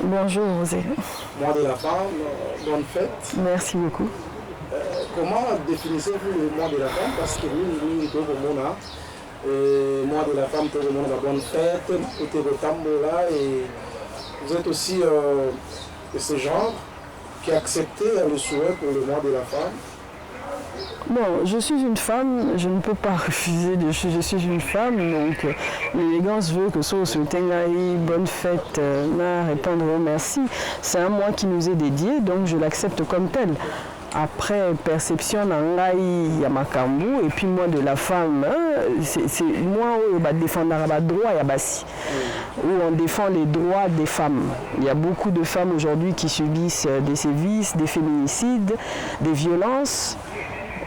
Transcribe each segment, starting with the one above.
Bonjour Rosé. Mois de la femme, bonne fête. Merci beaucoup. Comment définissez-vous le mois de la femme? Parce que nous, le mois de la femme, tout le monde a bonne fête, tout est là et vous êtes aussi de ce genre qui a accepté le souhait pour le mois de la femme. Bon, je suis une femme, je ne peux pas refuser de je suis une femme, donc l'élégance veut que ce soit bonne fête, répondre au merci. C'est un mois qui nous est dédié, donc je l'accepte comme tel. Après, perception il y a Makambu, et puis moi de la femme, c'est moi où on défend les droits, où on défend les droits des femmes. Il y a beaucoup de femmes aujourd'hui qui subissent des sévices, des féminicides, des violences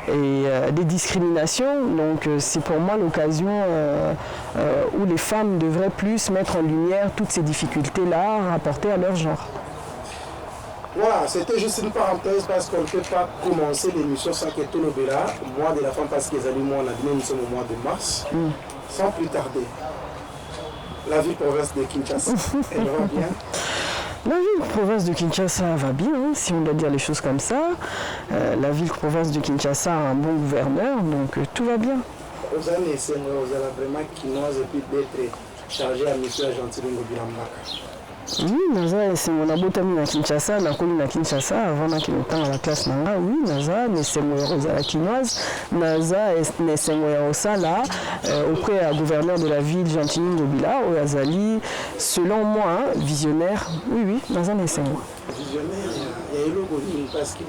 et des discriminations. Donc c'est pour moi l'occasion où les femmes devraient plus mettre en lumière toutes ces difficultés-là rapportées à leur genre. Voilà, c'était juste une parenthèse parce qu'on ne peut pas commencer l'émission sans que tout le mois de la femme, parce que les aliments, on a dit, nous sommes au mois de mars, sans plus tarder. La ville-province de Kinshasa, elle va bien. La ville-province de Kinshasa va bien, hein, si on doit dire les choses comme ça. La ville-province de Kinshasa a un bon gouverneur, donc tout va bien. Vous avez vraiment quinoise et puis d'être chargé à mission Argentine Ngobila-Mbaka. Oui, naza esengo na botami na Kinshasa, nakoli na Kinshasa avant na kilotanga la classe nanga. Oui, naza nesengo ya kozala kinoise, naza nesengo ya osala auprès du gouverneur de la ville Gentini Ngobila Oyazali, selon moi, visionnaire. Oui, naza nesengo. Visionnaire, il y a eu le parce que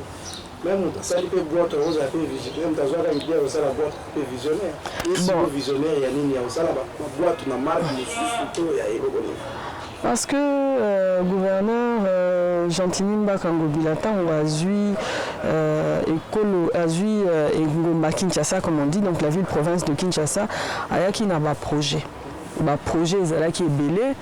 même ça peut boîte rose à visionnaire, même dans une idée aussi la boîte visionnaire. Et si le visionnaire il y a une il y a aussi la boîte na marque surtout il y a eu le parce que gouverneur Gentini Mbaka Ngobila tango azui ekolo azui Ngomba Kinshasa comme on dit, donc la ville-province de Kinshasa ayaki na ba projet ezalaki ebele.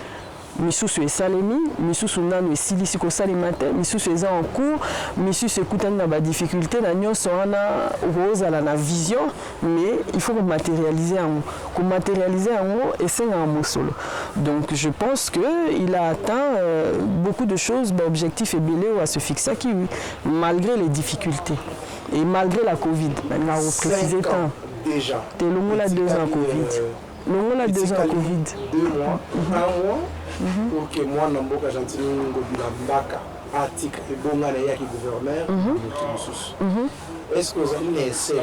Misusu esalemi, misusu nano esilisi kosalema te, misusu eza en cours, misusu ekutani na ba difficulté na nyonso wana ozala na vision, mais il faut matérialiser yango. Pour matérialiser yango esengaka mosolo. Donc je pense qu'il a atteint beaucoup de choses, objectifs ebele à se fixer qui malgré les difficultés et malgré la Covid. On a reprécisé tant. Déjà. T'es long là 2 ans Covid. Long là 2 ans Covid. 2 mois, 1 mois. Pour que moi, Namboka Gentini Ngobila Mbaka, article et Bongana Yaki gouverneur, est-ce que vous avez un essai?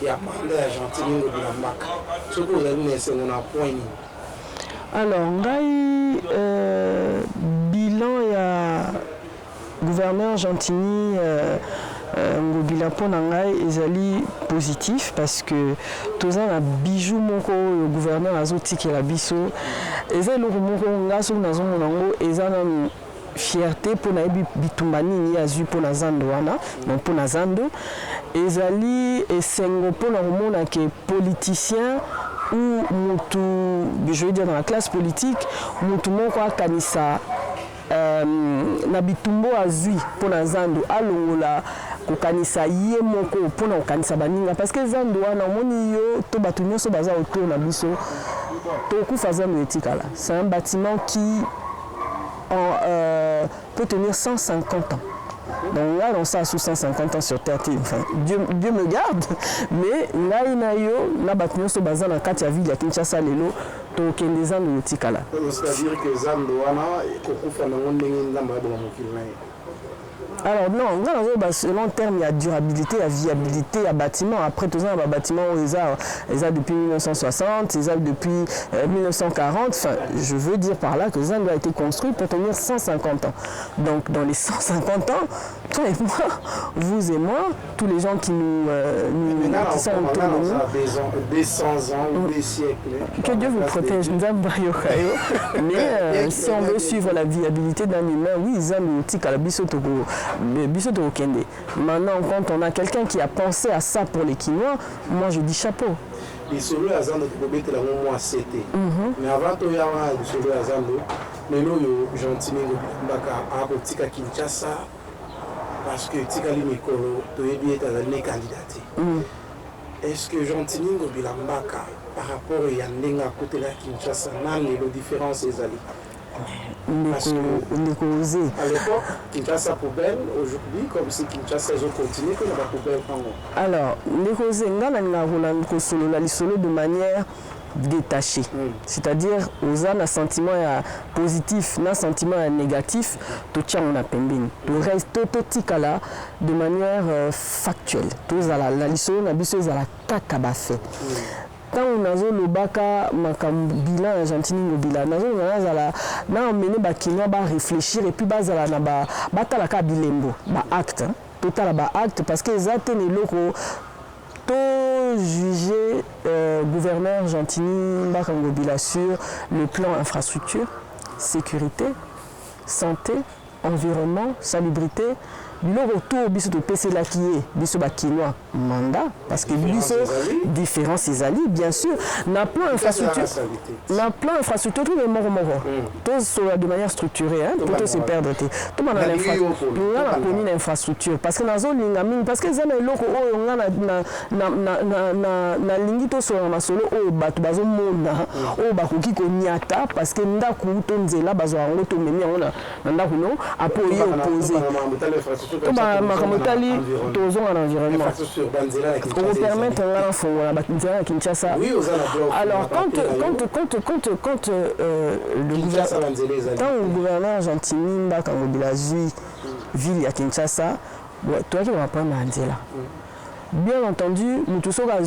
Il y a parlé à Gentini Ngobila Mbaka. Ce que vous avez un essai, on a point. Alors, ngai bilan il y a gouverneur Gentini Ngobila pona ngai ezali positif parce que toza na bijou moko le gouverneur azotikela biso eza eloko moko nga soki nazomona yango eza na fierté mpona yebi bitumba nini azwi mpona zando wana donc mpona zando ezali esengo mpona komona ke politicien ou mutu, je veux dire dans la classe politique mutu moko akanisa na bitumbo azwi mpona zando alongola kokanisa ye moko mpona kokanisa baninga parce que zando wana omoni yo to bato nyonso baza autour na biso tokufa zando etikala. C'est un bâtiment qui peut tenir 150 ans. Donc là, on sait sous 150 ans sur Terre. Enfin, Dieu me garde, mais là, il y a un bâtiment sur la ville de Kinshasa, lelo, donc il y a des ans de Tikala. C'est-à-dire que Zando, alors non, selon terme, il y a durabilité, il y a viabilité, il y a bâtiment. Après, tout ça, il y a bâtiment ils ont depuis 1960, ils ont depuis 1940. Enfin, je veux dire par là que Zando a été construit pour tenir 150 ans. Donc, dans les 150 ans, toi et moi, vous et moi, tous les gens qui nous qui sont autour de nous, des 100 ans ou des siècles. Que Dieu vous protège. Mais si on veut suivre la viabilité d'un humain, oui, Zando Tika la Bisotoko. Maintenant, quand on a quelqu'un qui a pensé à ça pour les Quinois, moi je dis chapeau. Les solo à Zando qui peut être moins c'était. Mais avant tout, il y a des solo à Zando. Mais nous, Gentini Ngobila à Tika Kinshasa, parce que Tika Limikolo, tu es bien candidaté. Est-ce que Gentini Ngobila Mbaka, par rapport à Yandenga à côté de la Kinshasa, n'a les différences les alliés? ndeko osé. À l'époque, Kinshasa poubelle, aujourd'hui, comme si Kinshasa ils ont continué, que la poubelle en haut. Alors, ndeko osé, ngana nga solo de manière détaché. C'est-à-dire, aux un sentiment positif, un sentiment négatif, tout tient on a pembini. Tout reste tout là de manière factuelle. Tout la lissolo na biso za la kakabafé. Quand on a le baka bilan argentine bilan na emmené ba Kenya ba réfléchir et puis ba za na ba tala ka bilembo ba acte total ba acte parce que ça tene loko juger gouverneur Gentini Bakangobila sur le plan infrastructure, sécurité, santé, environnement, salubrité. Le retour biso de PC là qui est biso bakinois mandat parce que biso différents ces alliés bien sûr na plan infrastructure tout le monde tous de manière structurée hein pour se perdre tout dans l'infrastructure parce que na zone linga parce que ça na loko o na lingi to so na solo o batu bazo mona o bakoki ko nyata parce que ndaku to nzela bazo ngo to memi ngona ndaku no apo yo opposé tout makamotali tozonga na environnement pour permettre un fonds à Kinshasa. Alors quand le gouverneur Gentini Bakangobila zui ville à Kinshasa, toi qui vas prendre Mandela. Bien entendu, nous tous sommes à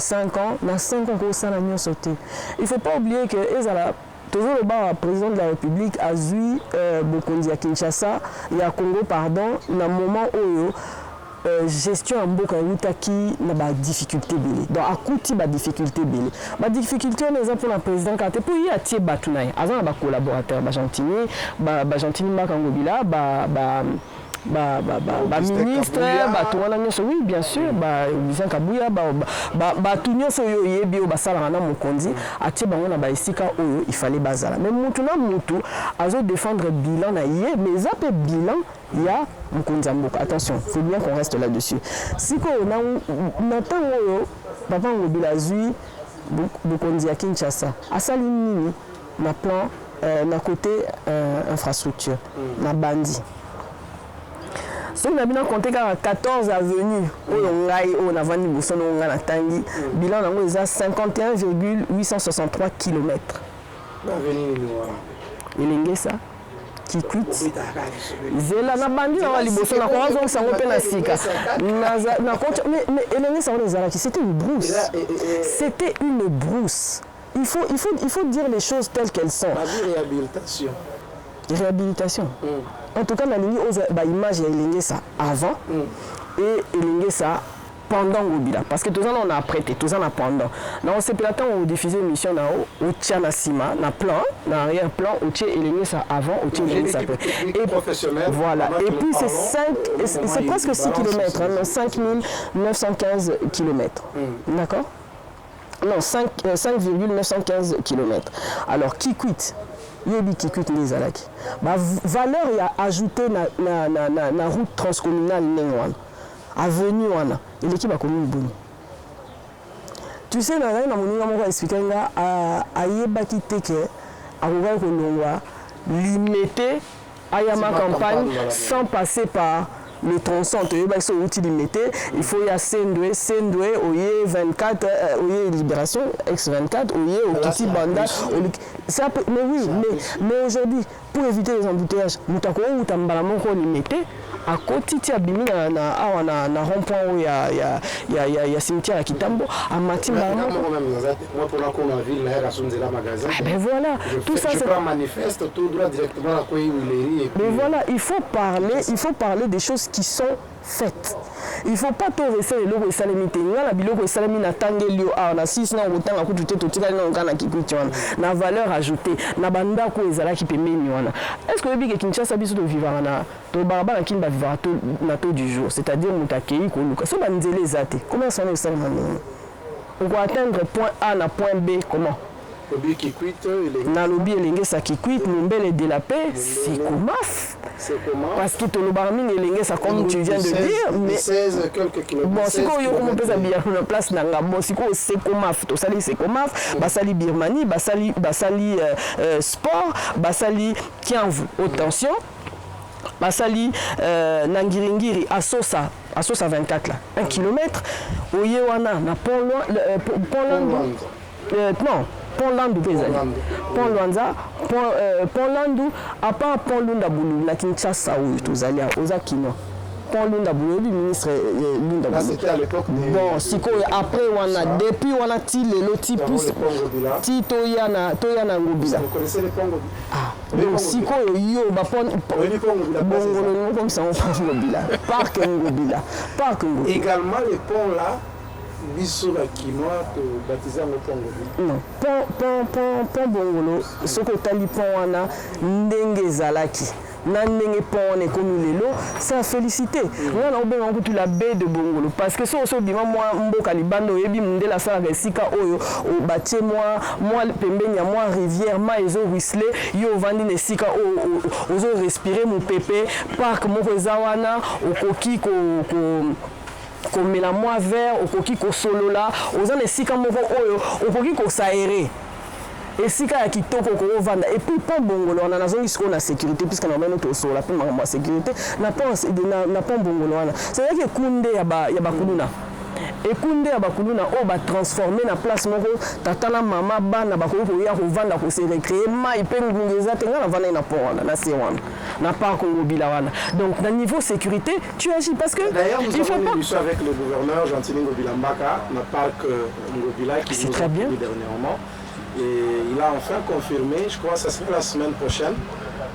5 ans, dans 5 ans qu'on s'en a mis sauté. Il ne faut pas oublier que toujours le président de la République a vu Bokondi à Kinshasa et à Congo, pardon, dans un moment où gestion en Boka Witaki n'a pas de difficulté. Donc, à côté de la difficulté, la difficulté, on est pour le président, quand il y a des batounaï, avant, il y a des collaborateurs, Gentini, Bakangobila, ministre, oui bien sûr, Bizan Kabouya, tout ça yebi basalana mokondi, atie bango na baisika oyo il fallait bazala. Mais mutuna mutu azo défendre bilan na yé, mais ça peut bilan il y a mokondi mboka. Attention, faut bien qu'on reste là-dessus. Si ko na temps oyo papa ngobila zui mokondi ya Kinshasa, asali nini na plan na côté infrastructure, na bandi. Si on a bien compté 14 avenues, on a vendu le bilan est à 51,863 km. Il y a ça qui coûte. Zela na bandi na liboso na kwa zongo sango pe na sika. Mais c'était une brousse. C'était une brousse. Il faut dire les choses telles qu'elles sont. La réhabilitation. Réhabilitation. En tout cas, on a l'image de ça avant et ça pendant Ngobila. Parce que tout ça, on a prêté, tout ça, on a pendant. On s'est platé, on a diffusé une émission au Tchana na Sima, na plan, na arrière-plan, au Tché et ça avant, au Tché et ça après. Et professionnel. Voilà. Et puis c'est presque 6 km, 5915 km. D'accord? Non, 5,915 km. Alors, qui quitte? Yebi qui quitte les alaki. Valeur y a ajouté na route transcommunale nengwan. Avenue wana. Et l'équipe a connu le bout. Tu sais, na mon moko expliquer nga ayeba ki teke akoka ko longwa limité ayama campagne sans passer par le tronçon, il faut y a Sendwe, Oye 24, Oye Libération, X24, Oye Okiti Banda. Mais oui, mais aujourd'hui, pour éviter les embouteillages, nous avons limité. À côté de na rond-point où il y a cimetière à Kitambo, à Matimba. Ben voilà, tout ça c'est manifeste, tout droit directement à quoi il. Mais voilà, il faut parler des choses qui sont faites. Il ne faut pas tout rester les logos salamité. La biloko salamina tangelio a na 6 na otanga ku tuté to tika na ngana kikuchwana. Na valeur ajoutée, na banda ko ezala ki pembeni wana. Est-ce que le Kinshasa biso to vivre na to barabara kimba vivre to na to du jour, c'est-à-dire mutakei ko luka. So banzele zate. Comment ça ne salamana? On va atteindre point A na point B comment? Lobby qui quitte, na lobby elenge ça qui quitte, Mumbele de la paix, c'est comment? C'est comment? Parce que tout le barmine et ça comme tu viens de dire, mais 16 quelques kilomètres. Bon, si on peut faire bien la place nanga, bon si on sait comment to sali c'est comment, basali Birmanie, basali sport, basali Kiamvu, haute tension, basali Nangiringiri à Sosa 24 là, 1 km, Oyewana na Pont Landu Pézali. Pont Luanza, Pont Landu, à part Pont Lunda Boulou, la Kinshasa où tous allés à Ozakino. Pont Lunda Boulou, le ministre Lunda Boulou. Là, c'était à l'époque des... Bon, si après, depuis on a tiré le petit pouce, petit Toyana Ngobila. Vous connaissez les Ponts Ngobila? Ah, donc si yo, Bongolo, comme ça, on pense Ngobila. Parc Ngobila. Également, les ponts là, biso la quinoa baptisé en pont Ngobila. Non, pont Bongolo, ce que tali pont wana ndenge zalaki. Nandenge pont est comme lelo, ça félicité. On a bien entendu la baie de Bongolo parce que ça aussi bima moi mboka libando yebi munde la faire sika oyo o batie moi pembeni ya moi rivière ma ezo whistler yo vandi ne sika o ozo respirer mon pépé parc moko zawana okoki ko mela moi vert okoki ko solo là oza ne sika moko oyo okoki ko s'aérer. Et si il y a qui toko ko vanda et puis pas Bongolo on a nazongi siko na sécurité puisque na même to so la pe ma sécurité na pas Bongolo wana c'est vrai que kunde ya ba kuluna et kunde ya ba kuluna o ba transformer na place moko tata na mama bana ba ko ya ko vanda ko se recréer ma ipe ngeza tenga na vanda na pont wana na se wana na pas Ngobila wana donc na niveau sécurité tu agis parce que d'ailleurs nous avons une émission avec le gouverneur Gentini Ngobila Mbaka na parc Ngobila qui nous a dit dernièrement. Et il a enfin confirmé, je crois que ça sera la semaine prochaine,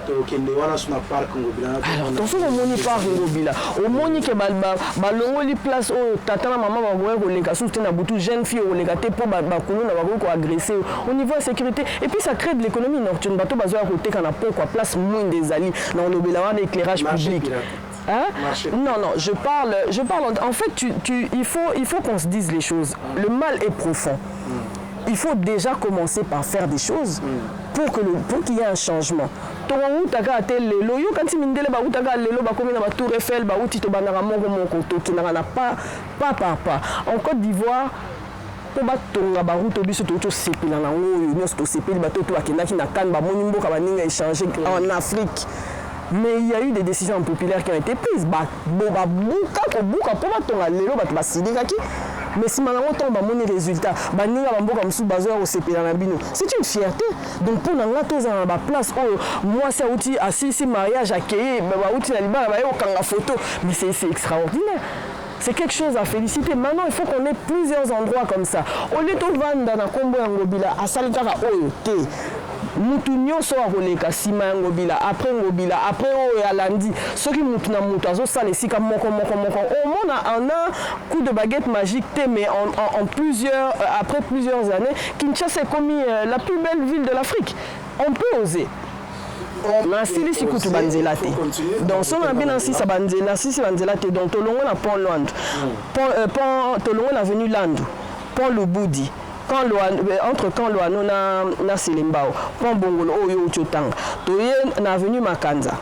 que Ndewana sur le parc Ngobila. Alors, dans ce moment, il parc Ngobila. Au moment où il place où tata maman va voir les cas soutenir na boutou jeune fille ou les gâter pour bakuno na bako agresser au niveau de sécurité et puis ça crée de l'économie nocturne bateau bazo à côté kana pour quoi place moins des alliés dans Ngobila wana éclairage public. Hein? Non, je parle en fait il faut qu'on se dise les choses. Le mal est profond. Il faut déjà commencer par faire des choses pour qu'il y ait un changement. Quand en Côte d'Ivoire, en Afrique. Mais il y a eu des décisions populaires qui ont été prises. Mais si maintenant on a mon résultat, c'est une fierté. Donc pour nous, la place où moi c'est outil assis mariage accueilli, photo, mais c'est extraordinaire. C'est quelque chose à féliciter. Maintenant, il faut qu'on ait plusieurs endroits comme ça. Au lieu de vendre dans la combo Ngobila, à Salikara Oyote. Mutu nyonso akoleka sima ya Ngobila après Ngobila après oyo ya landi soki mutu na mutu azosala esika moko au monde en un coup de baguette magique mais en plusieurs après plusieurs années Kinshasa est commis la plus belle ville de l'Afrique. On peut oser. Nasili sikutu banzela te. Donc son ambina si sa banzela si banzela te donc tolongo na pont Landu. Pont tolongo na avenue Landu. Pont Lubudi. Entre quand Loano na Selimbao, Pont Bongolo, Oyo Chotang, Toye na avenue Makanza,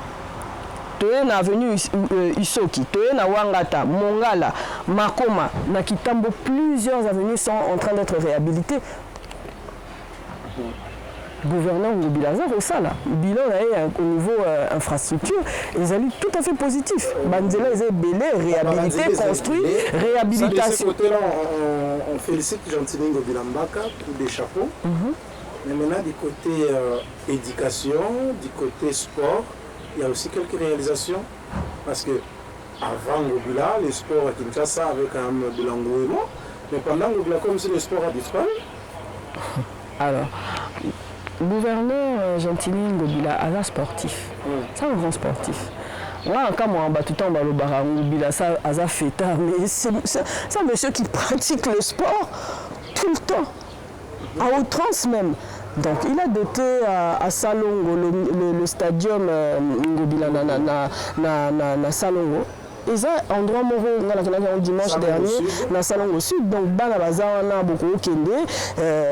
Toye na avenue Isoki, Toye na Wangata, Mongala, Makoma, na Kitambo, plusieurs avenues sont en train d'être réhabilitées. Gouverneur Ngobila c'est ça là. Bilan au niveau infrastructure, ils allaient tout à fait positif. Banzela ils belé, réhabilité, construit, réhabilitation. De ce côté-là, on félicite Gentini Ngobila Mbaka pour des chapeaux. Mais maintenant du côté éducation, du côté sport, il y a aussi quelques réalisations parce que avant Ngobila, le sport à Kinshasa avait quand même de l'engouement, mais pendant Ngobila, comme si le sport a disparu. Alors. Gouverneur Gentini Ngobila, un sportif. C'est un grand sportif. Moi, quand moi, tout le temps, Ngobila, ça a fait tard. Mais c'est un monsieur qui pratique le sport tout le temps, à outrance même. Donc, il a doté à Salongo, le stadium Ngobila na Salongo. eza endroit moko nga nakanaka dimanche dernier na Salongo Sud, donc bana baza wana bokokende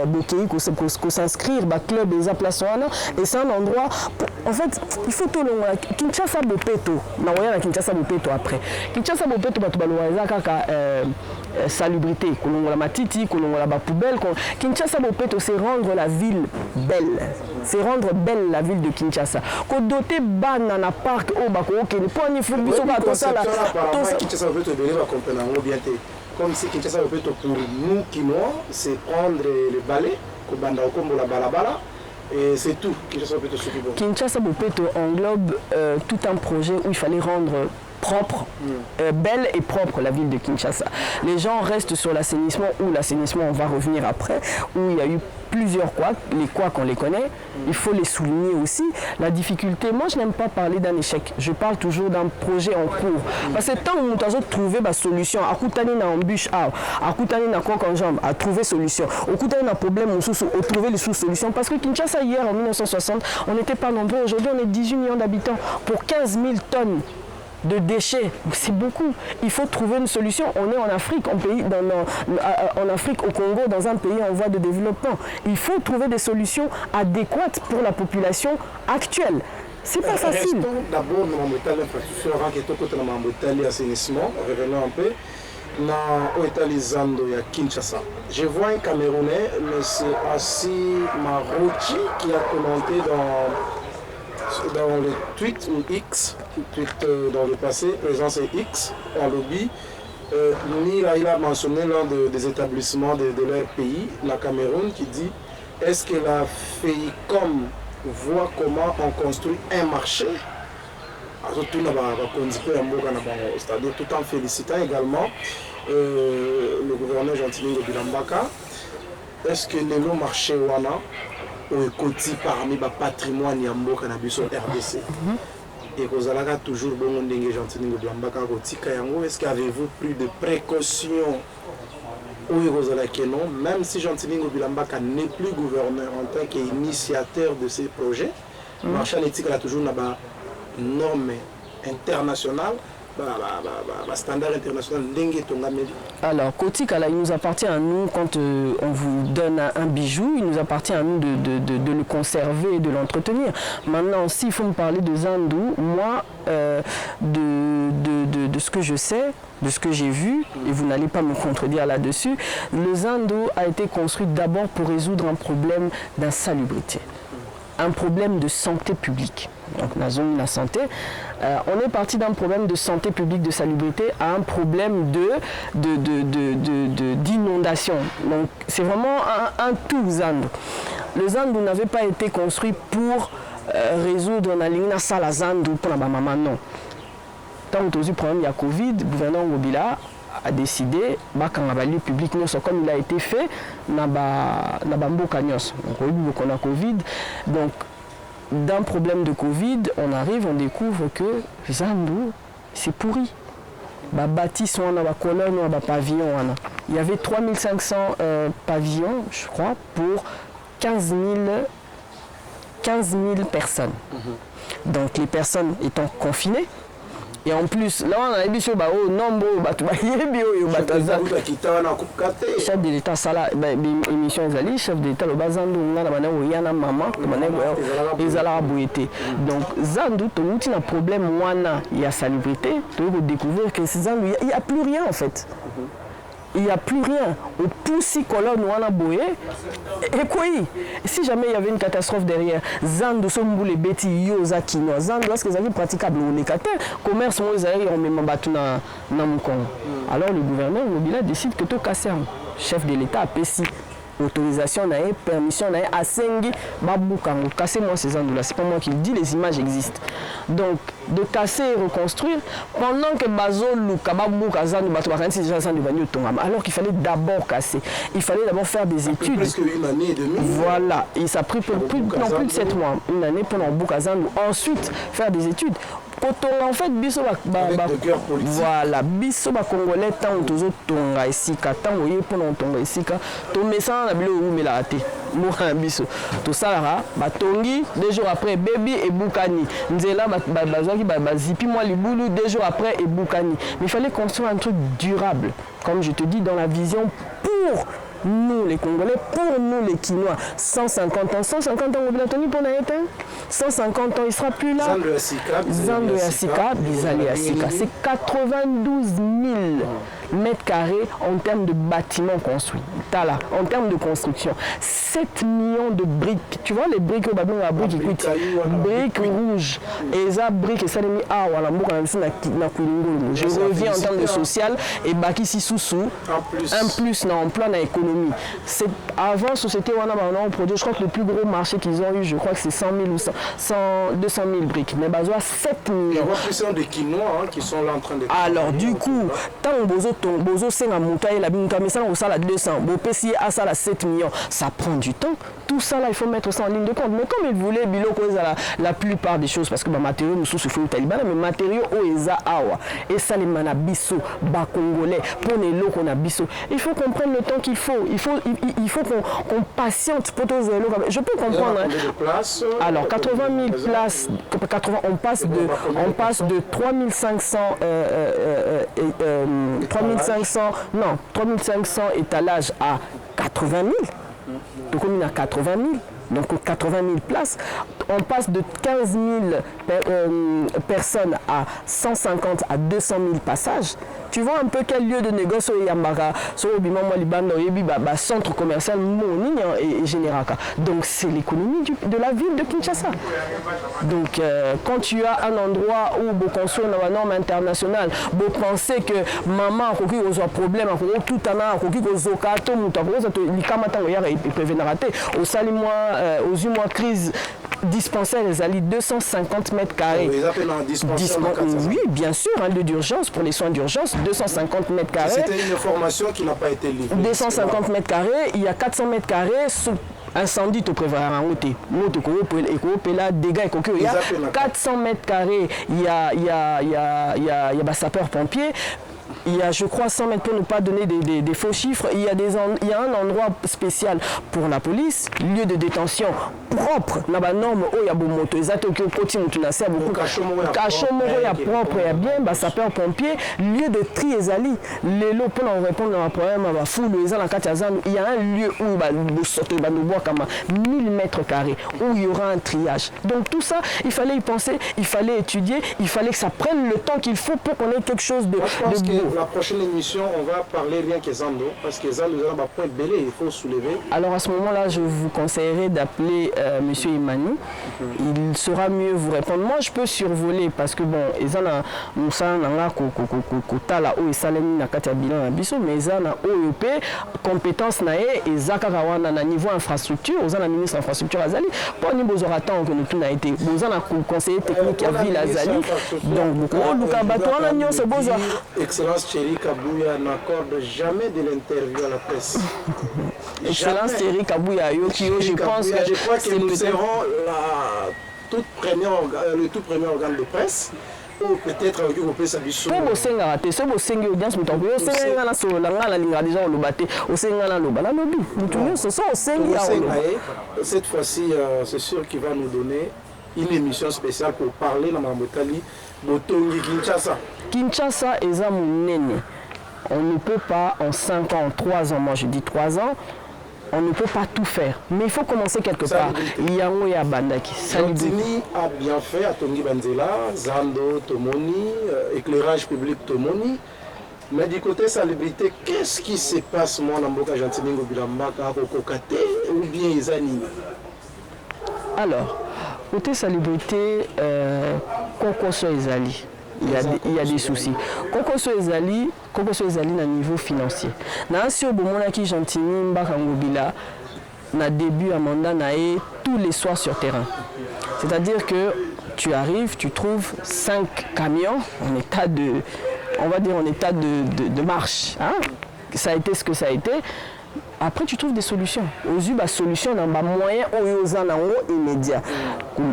bokei s'inscrire club eza place wana, et c'est un endroit en fait il faut tout longola Kinshasa Bopeto na oya na Kinshasa Bopeto après Kinshasa Bopeto bato balongola eza kaka salubrité kolongola matiti kolongola ba poubelle. Kinshasa Bopeto c'est rendre la ville belle, c'est rendre belle la ville de Kinshasa, ko doter bana na parc o bakokende po ni fu biso ba tosala Kinshasa Bopeto belé va comprendre bien té comme si Kinshasa Bopeto pour nous Kinois c'est prendre le balai ko banda okombo la balabala. Et c'est tout. Kinshasa Bopeto englobe tout un projet où il fallait rendre propre, belle et propre la ville de Kinshasa. Les gens restent sur l'assainissement, où l'assainissement, on va revenir après, où il y a eu plusieurs couacs, les couacs on les connaît, il faut les souligner aussi. La difficulté, moi je n'aime pas parler d'un échec, je parle toujours d'un projet en cours. Parce que tant que nous avons trouvé la solution, à Koutani na embûche, à Koutani na coq en jambe, à trouver solution, au Koutani na problème, on trouver les sous-solutions. Parce que Kinshasa hier en 1960, on n'était pas nombreux, aujourd'hui on est 18 millions d'habitants pour 15 000 tonnes de déchets, c'est beaucoup. Il faut trouver une solution. On est en Afrique, en Afrique, au Congo, dans un pays en voie de développement. Il faut trouver des solutions adéquates pour la population actuelle. C'est pas facile. D'abord, dans l'infrastructure, avant que tout le assainissement, revenons un peu, dans l'État à Kinshasa. Je vois un Camerounais, M. Assi Marouchi, qui a commenté dans le tweet ou X, dans le passé, présent c'est X, en lobby, il a mentionné l'un des établissements de leur pays, la Cameroun, qui dit est-ce que la FEICOM voit comment on construit un marché, c'est-à-dire tout en félicitant également le gouverneur Jean-Tilingo Bilambaka, est-ce que le marché wana côté parmi le patrimoine ya mboka na biso RDC et kozalaka toujours bon ndenge Jean-Tilingo Bilambaka kotika yango, est-ce qu'avez-vous pris de précautions ou kozalaka non, même si Jean-Tilingo Bilambaka n'est plus gouverneur en tant qu'initiateur de ces projets, marché éthique a toujours na ba norme internationale, standard international. Alors, Kotikala, il nous appartient à nous, quand on vous donne un bijou, il nous appartient à nous de le conserver et de l'entretenir. Maintenant, s'il faut me parler de Zandou, moi, de ce que je sais, de ce que j'ai vu, et vous n'allez pas me contredire là-dessus, le Zandou a été construit d'abord pour résoudre un problème d'insalubrité, un problème de santé publique. Donc, la zone de la santé, on est parti d'un problème de santé publique, de salubrité, à un problème d'inondation. Donc, c'est vraiment un tout Zandou. Le Zandou n'avait pas été construit pour résoudre la salle à Zandou pour la maman, non. Tant que le problème, il y a Covid, le gouverneur Ngobila a décidé quand la lieu public comme il a été fait na mboka nyos. Donc on a Covid, donc d'un problème de Covid, on arrive, on découvre que Zandou c'est pourri. Bâtisse on a colonne, on a pavillon. Il y avait 3500 pavillons, je crois, pour 15 000 personnes. Donc les personnes étant confinées. Et en plus, là on a dit que chef de l'État, émission chef de l'État, le Bazandou, donc Zandou, il y a un problème, il y a salubrité, tu peux découvrir que Zandou, il n'y a plus rien en fait. Il n'y a plus rien. Au poussi colonne ou à boye. Et quoi? Si jamais il y avait une catastrophe derrière, Zandou sommes les bêtis yosa kino. Zandou est-ce que vous avez praticable ou les commerce moi ils ont même battu dans mon Congo. Alors le gouverneur Ngobila décide que tout caserne. Chef de l'État a PSI. Autorisation, permission, à Sengi, Baboukango. Casser moi ces Zandou là, c'est pas moi qui le dis, les images existent. Donc de casser et reconstruire pendant que Bazolou, Kababouka, Zandou, alors qu'il fallait d'abord casser. Il fallait d'abord faire des études. Presque une année et demie. Voilà, et ça a pris plus de 7 mois, une année pendant Boukazandou. Ensuite, faire des études. en fait biso voilà biso ba congolais tant tozo tonga esika tant oye pour non tonga esika to mesana na bilo umela te mo biso to salara ba tongi 2 jours après baby et boukani nzela bazaki ba zipi moi libulu 2 jours après et boukani mais il fallait construire un truc durable comme je te dis dans la vision pour nous les Congolais, pour nous les Quinois, 150 ans, pour 150 ans, il ne sera plus là. Zando Yassika, Bizali Yassika. C'est 92 000 mètres carrés en termes de bâtiments construits. Tala, en termes de construction. 7 millions de briques. Tu vois les briques, briques rouges. Et ça, briques, ça, je reviens en termes de social et Baki Sissoussou, un plus dans l'emploi, dans l'économie. Avant, société Wana on produit, je crois que le plus gros marché qu'ils ont eu, je crois que c'est 100 000 ou 200 000 briques. Mais Bazoa, 7 millions. Il y a plusieurs de Quinois qui sont là en train de... Alors, du coup, tant Bozo Senga Moutaï, la Bimouka, mais ça, on a 200. Bopessi a ça, 7 millions. Ça prend du temps. Tout ça, là, il faut mettre ça en ligne de compte. Mais comme ils voulaient, Bilo, la plupart des choses, parce que les matériaux, nous sommes sous le Taliban, mais matériaux, Oeza Awa. Et ça, les manabiso, Congolais, pour les lots qu'on a biso. Il faut qu'on prenne le temps qu'il faut. Il faut qu'on patiente pour tous les lots. Je peux comprendre. Alors, 80 000 places, on passe de 3500 étalages à 80 000. Donc on est à 80 000. Donc 80 000 places. On passe de 15 000 personnes à 150 à 200 000 passages. Tu vois un peu quel lieu de négoce il y a centre commercial et Généraka. Donc c'est l'économie de la ville de Kinshasa. Donc quand tu as un endroit où vous construisez une norme internationale, vous pensez que maman a un problème, tout aux mois crise dispensaire les alliés 250 mètres carrés. Oui, bien sûr, un lieu d'urgence pour les soins d'urgence, 250 mètres carrés. C'était une information qui n'a pas été livrée. 250 mètres carrés, il y a 400 mètres carrés. Incendie tu prévois en haute, dégâts et 400 mètres carrés, il y a sapeur-pompier. Il y a, je crois, 100 mètres pour ne pas donner des faux chiffres. Il y a un endroit spécial pour la police, lieu de détention propre. Il y a des normes, il y a des motos, il y a des propre, il y a bien, sapeur-pompier, lieu de tri et zali. Les lots pour répondre à un problème, il y a un lieu où 1000 mètres carrés, où il y aura un triage. Donc tout ça, il fallait y penser, il fallait étudier, il fallait que ça prenne le temps qu'il faut pour qu'on ait quelque chose de beau. La prochaine émission, on va parler rien que Zando, parce que Zando a un point belé, il faut soulever. Alors à ce moment-là, je vous conseillerais d'appeler M. Imani. Il saura mieux vous répondre. Moi, je peux survoler, parce que bon, ils ont compétence et niveau infrastructure, ils ont la ministre infrastructure Azali. Pour nous, nous aurons que nous tout n'a été. Nous avons un conseiller technique à Ville Azali. Donc, Excellence Thierry Kabouya n'accorde jamais de l'interview à la presse. Excellence Thierry Kabouya, je pense que je crois que nous serons le tout premier organe de presse. Ou peut-être que vous pouvez s'habiller. Cette fois-ci, c'est sûr qu'il va nous donner une émission spéciale pour parler dans Mamotali Botongi Kinshasa. Kinshasa est un monene. On ne peut pas en 5 ans, 3 ans, moi je dis 3 ans, on ne peut pas tout faire. Mais il faut commencer quelque part. Yango ya Bandaki. Jantini a bien fait à Tongi Banzela, Zando Tomoni, éclairage public Tomoni. Mais du côté salubrité, qu'est-ce qui se passe moi dans Mboka Jantini Ngobilambaka, Kokokate ou bien Izani? Alors, côté salubrité, Kokoso Ezali. Il y a des soucis. Kokoso Ezali na niveau financier. Na si obomona ki Jantini Mbaka Ngobila na début à mandat naé tous les soirs sur terrain. C'est-à-dire que tu arrives, tu trouves 5 camions en état de marche. Hein? Ça a été ce que ça a été. après tu trouves des solutions. Aux yeux, solution dans les moyens immédiats.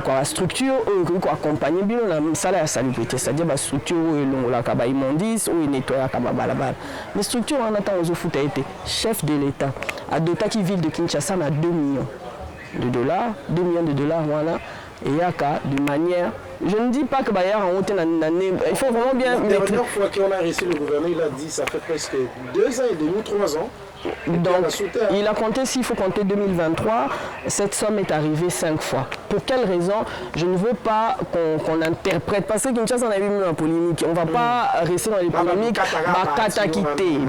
La structure qui accompagne bien la salle à salubrité, c'est-à-dire la structure où la immondice, où il nettoie la balabala. Les structures en attendant aux foot a été chef de l'État. À Dotaki ville de Kinshasa, on a 2 millions de dollars, 2 millions de dollars, voilà. Et il y a de manière. Je ne dis pas que il faut vraiment bien. La dernière fois qu'on a reçu le gouverneur, il a dit ça fait presque 2 ans et demi, 3 ans. Donc, il a compté, s'il faut compter 2023, cette somme est arrivée 5 fois. Pour quelle raison? Je ne veux pas qu'on interprète, parce que Kinshasa, on a vu une polémique. On ne va pas rester dans les polémiques.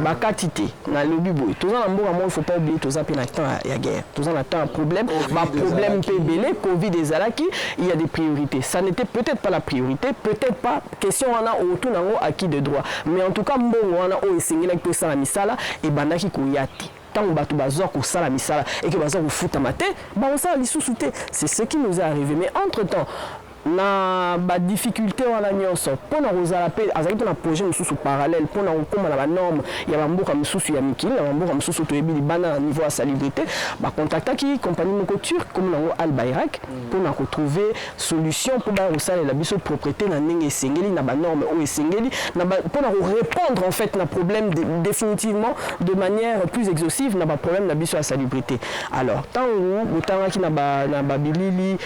Bakatité, dans le bibo. Tout ça, il ne faut pas oublier, tout ça, il y a guerre. Tout ça, on attend un problème. Problème PBL, Covid et Zalaki, il y a des priorités. Ça n'était peut-être pas la priorité, peut-être pas. Question, on a autour d'un acquis de droit. Mais en tout cas, on a au ça la misala et bandaki kouya. Tant que bazar ko sala misala et que bazar ko futa maté, on ça lisusuté. C'est ce qui nous est arrivé. Mais entre-temps, na ba difficulté wana nyonso pona kozala pe azali pona projet mususu parallèle pona kokoma na ba norme ya ba mboka mususu ya mikili na ba mboka mususu to yebi libana niveau ya salubrité ba contactaki compagnie moko turque comme nango Al Bayrak pona ko trouver solution pour ba osala la biso propriété na ndenge esengeli na ba norme o esengeli na pona ko répondre en fait na problème définitivement de manière plus exhaustive na ba problème na biso ya salubrité. Alors tant botanga ki na ba bilili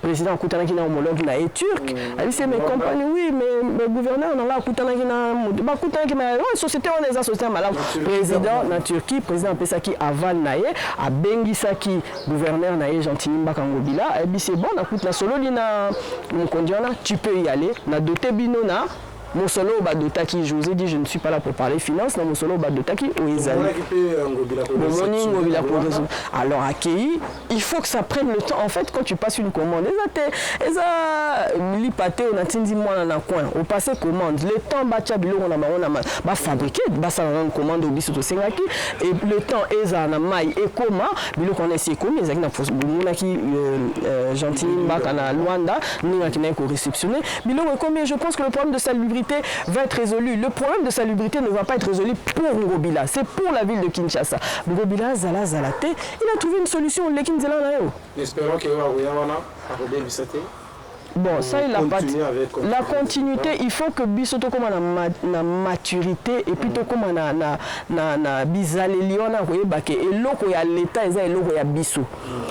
président kutanaki na homologue na est turc. Elle dit mes compagnies oui mais le gouverneur on a kutanaki na société on les a société malade président na Turquie président Pesaki aval naye a bengisaki gouverneur naye Gentini Mbakangobila elle dit c'est bon na kutna solo lina mon condiana tu peux y aller na doté binona mon solo badotaki, je vous ai dit, je ne suis pas là pour parler finance, mon solo badotaki au Ezali. Alors à Kei, il faut que ça prenne le temps. En fait, quand tu passes une commande, au passé commande, le temps on a fabriqué, on commande au biso sengaki et le temps eza na mai et comment, bilo connaissez comme ezaki na monaki Gentini Mbaka na Luanda, ninga qui n'a ko réceptionné. Bilo combien je pense que le problème de salubrité va être résolu. Le problème de salubrité ne va pas être résolu pour Ngobila, c'est pour la ville de Kinshasa. Ngobila Zala Zalate, il a trouvé une solution. Espérons qu'il y aura bon, ça il a pas. La continuité, il faut que Bisoto comme na maturité et puis comme na bizaleliona koyebake eloko ya l'état eza eloko ya biso.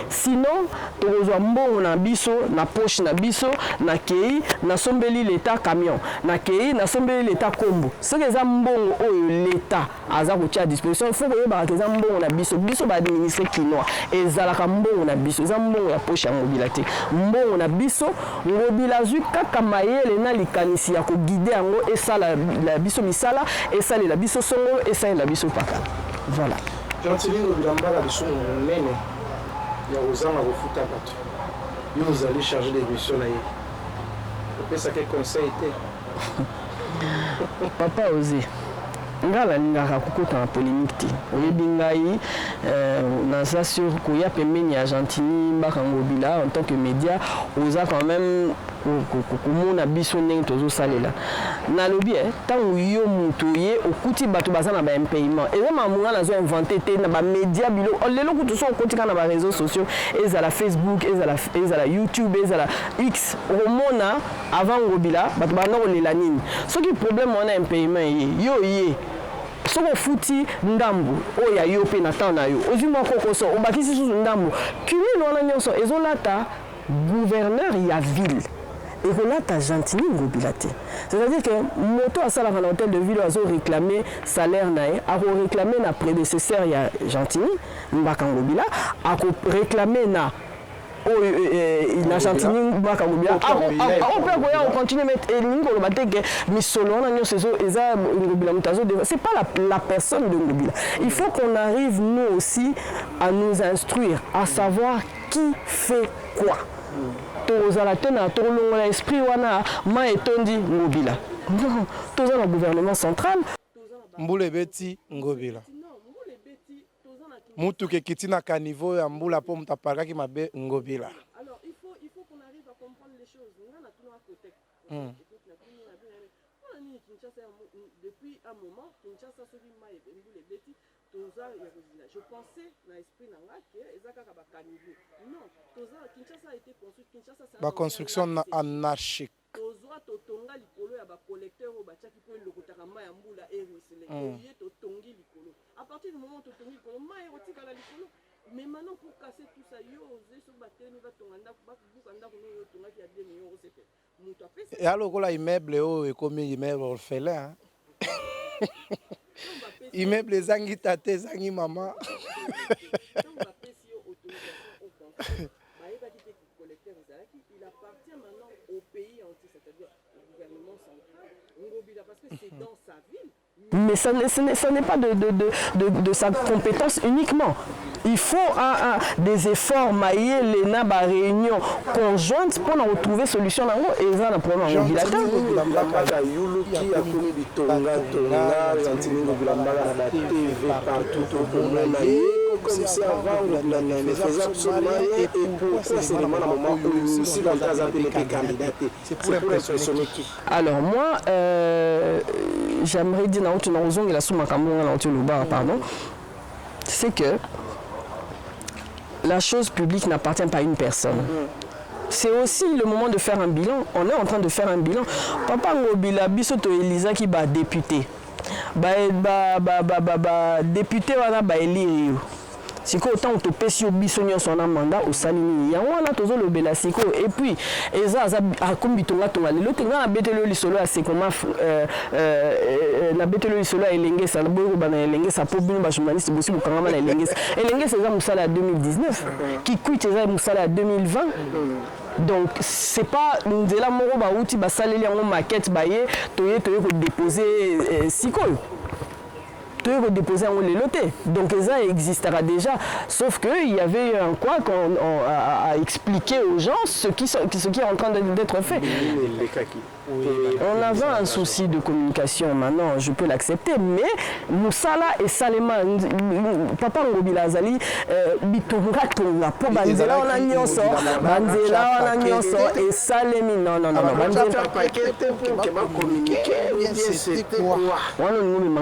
Sinon, tokozwa mbongo na biso, na poche na biso, na kei, na sombeli l'état camion, na kei, na sombeli l'état kombo. Ce que eza mbongo oyo l'état aza ko tia disposition, il faut koyebaka eza mbongo na biso, biso ba administrer kinoa. Ezalaka mbongo na biso, eza mbongo ya poche ya mobilité. Mbongo na biso Ngobila zui kaka mayele na likanisi ya ko guider yango esala la biso misala esala la biso songo esala la biso paka. Voilà. Gentili Ngobila mbala biso nene ya ozanga kofuta bato. Yo vous allez charger des missions na ye. Peut ça quel conseil était? Papa osé. Ngala lingaka kokota na polémique te. Oyebi ngai naza sur koya pembeni ya Gentini Mbaka Ngobila en tant que média oza quand même komona biso ndenge tozosalela. Nalobi ntango yo mutu ye okuti bato baza na baimpayement eza mamunga nazo invente te na bamédia bilo lelo kutu so okotika na baréseaux sociaux ezala Facebook ezala YouTube ezala X omona avant Ngobila bato bana kolela nini soki problème wana impayement ye yo ye soko futi ndambu oya yo pe na temps na yo ozwi moko koso obakisi susu ndambu cumule wana nyonso ezolata gouverneur ya ville ekolata Gentini Ngobila te. C'est-à-dire que moto asalaka na hôtel de ville azo réclamer salaire na ye ako réclamer na prédécesseur ya Gentini Mbaka Ngobila ako réclamer na na Gentini Mbaka Ngobila on peut continuer mettre lingo ba teke misolo na nyo saison eza Ngobila mutazo c'est pas la personne de Ngobila. Il faut qu'on arrive nous aussi à nous instruire à savoir qui fait quoi. Tozala tena tolongola esprit wana ma etondi Ngobila. Non, toza na gouvernement central. Mbule beti Ngobila. Mutu ke kitina ka niveau ya mbula po mutapaka ki mabe Ngobila. Alors il faut qu'on arrive à comprendre les choses. On a tout à côté. depuis un moment, Kinshasa, ce qui m'a ébendu les bêtises, je pensais dans l'esprit que non, Kinshasa a été construit. Kinshasa, c'est la construction anarchique. À partir du moment où tu mais maintenant pour casser tout ça, et alors là immeuble comme immeuble orphelin. Immeuble zangi tate zangi maman. Il appartient maintenant au pays entier, c'est-à-dire au gouvernement central, parce que c'est dans sa ville. Mais ce n'est pas de sa compétence uniquement. Il faut des efforts maillés, les réunions conjointes pour retrouver solution et ça, le problème bilatéral. Comme c'est avant, ne faisait absolument rien. Et pourquoi c'est vraiment le moment où si l'on a été candidaté, c'est pour impressionner qui? Alors moi, j'aimerais dire c'est que la chose publique n'appartient pas à une personne. C'est aussi le moment de faire un bilan. On est en train de faire un bilan. Papa Ngobila Bisoto Elisa qui va député. Député wana ba élire. Siko autant on te pèse au bisonio son mandat au salini. Ya wana tozo le bela siko et puis eza a kombitonga tonga le tenga na betelo lisolo a sekoma na betelo lisolo a elenge sa boyo bana elenge sa po bino ba journaliste bosi bukanga na elenge sa elenge c'est musala à 2019 qui quitte eza musala à 2020. Donc c'est pas nzela moko ba uti ba saleli yango maquette baye toye ko déposer siko. De déposer en léloté. Donc ça existera déjà. Sauf qu'il y avait un quoi à expliquer aux gens ce qui est en train d'être fait. On avait un souci de communication maintenant, je peux l'accepter, mais Moussala et Salema, Papa Ngobila Azali, Bitonga Tonga, pour Banzela on a nyonso, Banzela on a nyonso et Salemi, non.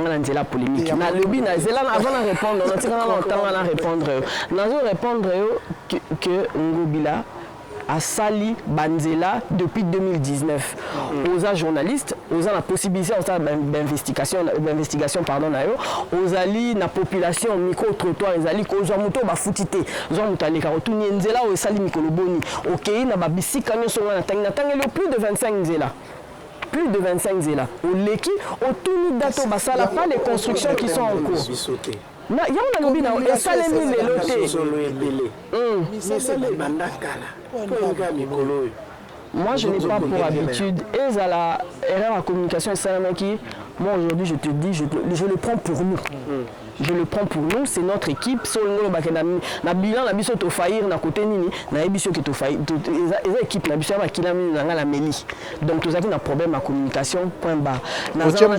Banzela polémique. Na lobby na zela avant de répondre, on a tiré longtemps à répondre. Nous répondre que Ngobila a sali Banzela depuis 2019. Aux journalistes, aux la possibilité d'investigation pardon aux ali na population micro trottoir les ali ko moto ba futité zo moto aleka retourner nzela o sali mikolo boni OK na ba bisika nyo songa na tangi plus de 25 nzela. Plus de 25 zéla. Au Leki, au tout dato basala pas les constructions qui sont en cours. Il y a un lobby dans le salemi les lotés. Moi, je n'ai pas pour habitude, et à la erreur à communication qui, moi aujourd'hui, je te dis, je le prends pour nous. Je le prends pour nous, c'est notre équipe. Na bilan na biso to faillir na côté nini, na biso qui to faillir. Les équipes na biso qui na la meli. Donc tous avez un problème à communication. Point barre. Nous avons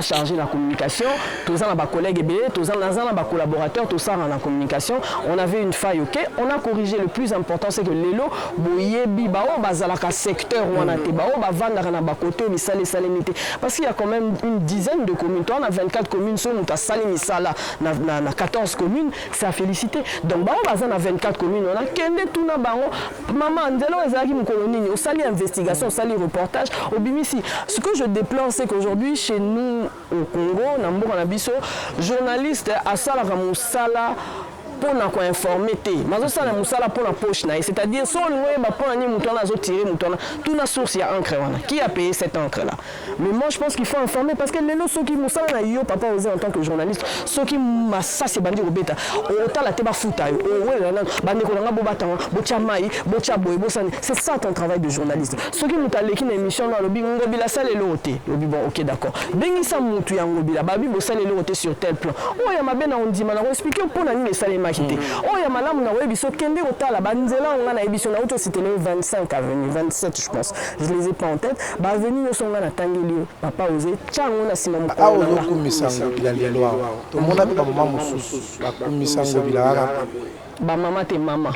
chargé la communication, tous nos collègues, tous nos collaborateurs, tous ça en la communication. On avait une faille, ok. On a corrigé. Le plus important, c'est que l'élo, boyebi, bao, bazalaka secteur où on a été, bao, bavanda na bakoto, misale salinité. Parce qu'il y a quand même une dizaine de communes. Toi, on a 24 communes, sur nous, t'as salé misala, na 14 communes, c'est à féliciter. Donc, bao, bazana 24 communes, on a kende tout na bao, maman, ndelo, ezaki mkolonini, au sali investigation, au sali reportage, au bimisi. Ce que je déplore, c'est qu'aujourd'hui, chez nous, au Congo, Nambo Nabiso, journalistes à Salara Moussala, pour nous informer, pour la poche, c'est-à-dire si on tirer tout la source, il y a encre. Qui a payé cette encre-là? Mais moi, je pense qu'il faut informer parce que les ceux qui moussala, papa osé en tant que journaliste, ceux qui massa c'est bandi robeta, autant la teba futa, c'est ça ton travail de journaliste. Ceux qui nous ont une émission dans le bingo bila ça les lotés, bon ok d'accord. Bengi ça moutou yango bila, babi bossa les lotés sur tel plan. Oh ya mabena on dit mana expliquer pour nani les salé makité. Oh ya malamu na webiso kende otala banzela on a émission na auto c'était le 25 avenue 27 je pense. Je les ai pas en tête. Ba avenue yo songa na tangeli papa osé tchango na sima moko. Ah ozo misango bila lelo. To mona pe maman mususu ba misango bila ara. Ba mama te mama.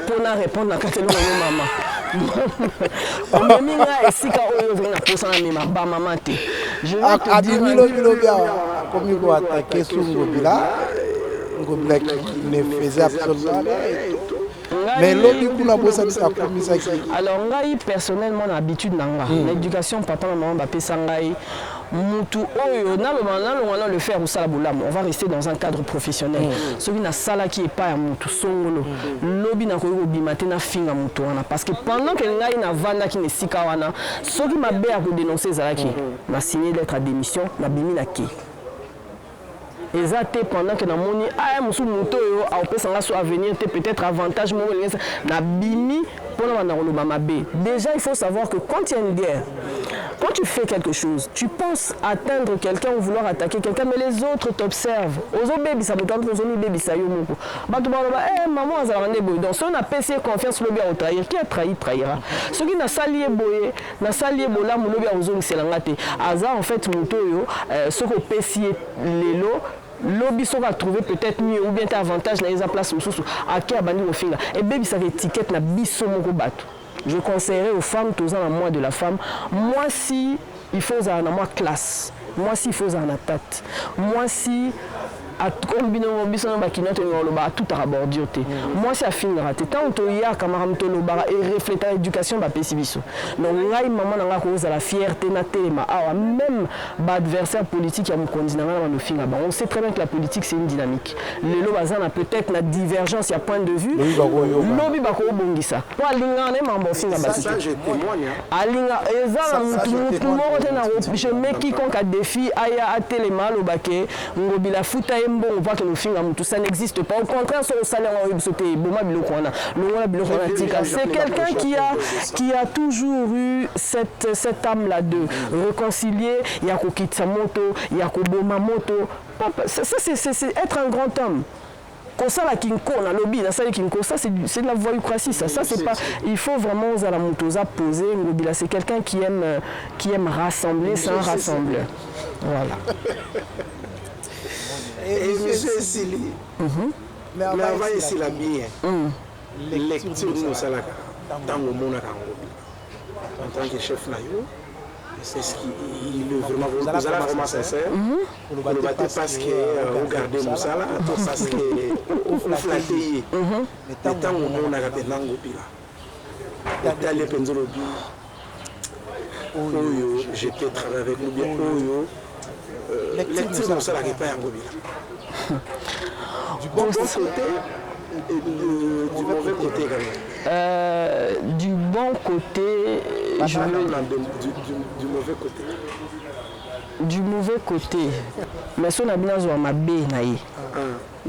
pour répondre à Katelo maman. Omemi nga esika oyo zali na posa na mema ba maman te. Je vais te dire comme il doit attaquer sur Ngobila qui ne faisait absolument rien. Mais l'autre coup, alors, ngai personnellement, l'habitude nanga. L'éducation, papa, maman, bapé sangai. Mutu oyo na le faire au salabolam. On va rester dans un cadre professionnel. Celui na sala qui est pas à mutu songolo. Lobi na koyo bimate na finga mutu wana parce que pendant que ngai na vanda qui ne sika wana, soki mabe a ko dénoncer zalaki, na signé lettre à démission, na bimi na ki. Exacté pendant que na moni a musu muto yo a opesa nga so avenir te peut-être avantage mo na bimi pour na roloba mabe. Déjà il faut savoir que quand il y a une guerre, quand tu fais quelque chose, tu penses atteindre quelqu'un ou vouloir attaquer quelqu'un, mais les autres t'observent. Ozo baby ça muto ozo ni baby ça yo moko. Batu ba maman azala ne boy. Donc si on a passé confiance lobi à trahir, qui a trahi trahira. Ce qui na salié boye, na salié bola mo lobi a ozo ngiselanga te. Aza en fait muto yo ce ko pesier lelo lobby va trouver peut-être mieux ou bien t'as avantage dans les places ou sous à qui a banni au finger et baby ça étiquette na biso moko bato. Je conseillerais aux femmes tous en moi de la femme, moi si il faut à moi classe, moi si il faut à tête, moi si à combiner mon biso na kinate ngolo ba tout à bordure te. Moi si à finir raté tant to ya camarade to lo bara et refléter l'éducation ba pesi biso. Donc ngai maman na nga ko za la fierté na telema ah même ba adversaire politique ya mo kondina na no finga ba. On sait très bien que la politique c'est une dynamique. Le lo bazana peut-être na divergence ya point de vue. Lobi ba ko bongisa. Po alinga ne mambo finga ba. Ça je témoigne. Alinga ezala mutu mo ko na je mets quiconque a défi aya a telema lo baké ngobila futa bon, on voit que nous films, tout ça n'existe pas. Au contraire, sur le salaire, c'est quelqu'un qui a toujours eu cette âme-là de réconcilier. Il y a Kokitsamoto, il y a Kobomamoto. C'est être un grand homme. Comme ça, la Kinko, on a lobby, la salle Kinko, ça c'est de la voyoucratie. Ça c'est pas. Il faut vraiment à la motosa poser. C'est quelqu'un qui aime rassembler, c'est un rassembleur. Voilà. Et monsieur Sili, mais avant ici la bien, lecture de nos salaka, dans le monde en tant que chef naïo, c'est ce qui est vraiment vraiment sincère. Vous ne battez parce que vous gardez nos salaka, parce que vous flattez. Mais tant que le monde a gardé l'angopi là, dans les penzolobi, j'étais travaillé avec nous bien. Lecture de ça là qui pas en Gobila. Du bon côté et du mauvais côté également. Du bon côté, je veux du mauvais côté. Du mauvais côté. Mais si on a bien joué ma baie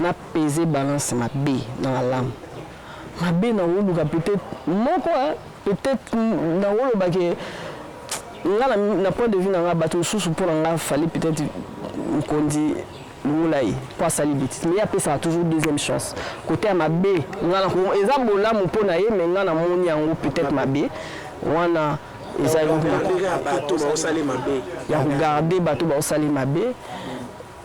on a pesé balance ma baie dans la lame. Ma baie dans le peut-être mon quoi peut-être dans le baguette. Na point de vue na bateau sous pour nga fallait peut-être qu'on dit moulay pas sali bêtise mais après ça a toujours deuxième chance côté à ma b nga na ezabo là mon pona ye mais nga na moni yango peut-être ma b wana ezali bateau ba osali ma b ya regarder bateau ba osali ma b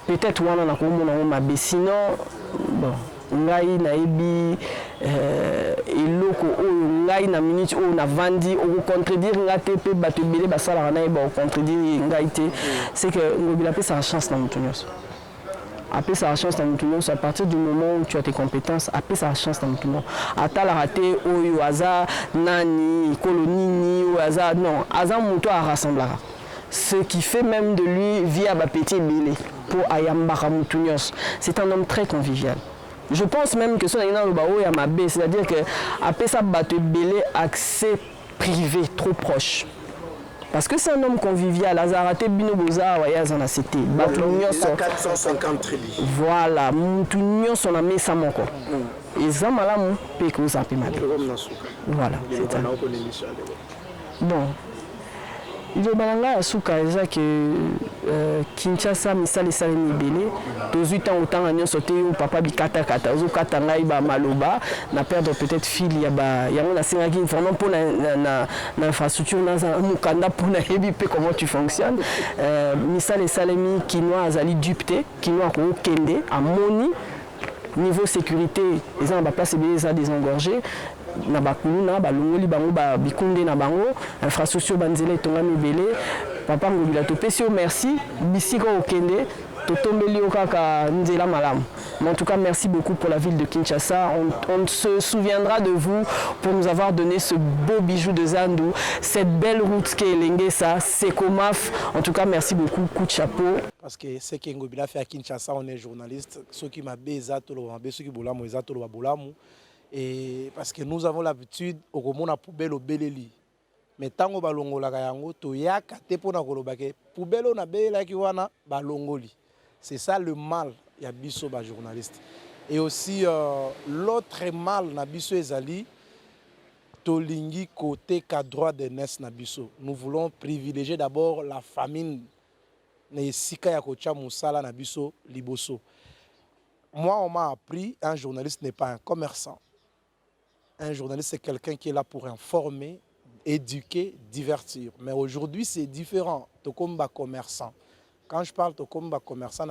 peut-être wana na ko mona ma b sinon bon ngai na ebi eloko oyo ngai na minute oyo na vandi o contredire ngate pe bato belé basala na ba contredire ngai te c'est que ngobila pe ça chance na mutunyoso après ça chance na mutunyoso à partir du moment où tu as tes compétences après ça chance na mutunyoso atala raté oyo aza nani kolonini ou aza non aza muto a rassembler ce qui fait même de lui via ba petit belé pour ayambaka mutunyoso c'est un homme très convivial. Je pense même que ce n'est pas le B, c'est-à-dire que après ça, il belé accès privé trop proche. Parce que c'est un homme convivial, Azarate Binoboza, Wayazana c'était. 450 tribus. Voilà, Moutounion son ami Samoko. Et Zamalam, Peko Zapima. Voilà, c'est ça. Bon. Il y a souka que Kinshasa misali salemi belé tozu temps autant agnon sauté ou papa bi kata ozo kata ngai ba maloba na perdre peut-être fil ya ba yango na singaki vraiment pour na infrastructure na mukanda pour na yebi pe comment tu fonctionnes misali salemi kinois azali dupté kinois ko kende amoni niveau sécurité ils ont place et désengorgé na bakuluna balongoli bango bikunde na bango infrastructure banzela etongami belé papa ngobila topesi yo merci bisika okende totombeli yo kaka nzela malamu. Mais en tout cas, merci beaucoup pour la ville de Kinshasa. On se souviendra de vous pour nous avoir donné ce beau bijou de Zandu, cette belle route qui est Lengesa, Sekomaf. En tout cas, merci beaucoup, coup de chapeau. Parce que ce que Ngobila fait à Kinshasa, on est journaliste. Ceux qui m'ont béza, ceux qui bolamu, bolamu. Et parce que nous avons l'habitude, au Romon a poubelle au Beleli. Mais tant que balongo la kayango, to ya kate pona kolobake poubelle on a bela ki wana balongoli. C'est ça le mal. Il y a biso ba journaliste. Et aussi l'autre mal na biso ezali tolingi côté cadre de nes na biso. Nous voulons privilégier d'abord la famine na sika ya kocha musala na biso liboso. Moi on m'a appris un journaliste n'est pas un commerçant. Un journaliste c'est quelqu'un qui est là pour informer, éduquer, divertir. Mais aujourd'hui c'est différent. Tokomba commerçant. Quand je parle de combat commerçant,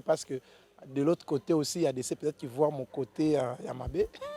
parce que de l'autre côté aussi, il y a des peut-être qui voient mon côté Yamabé.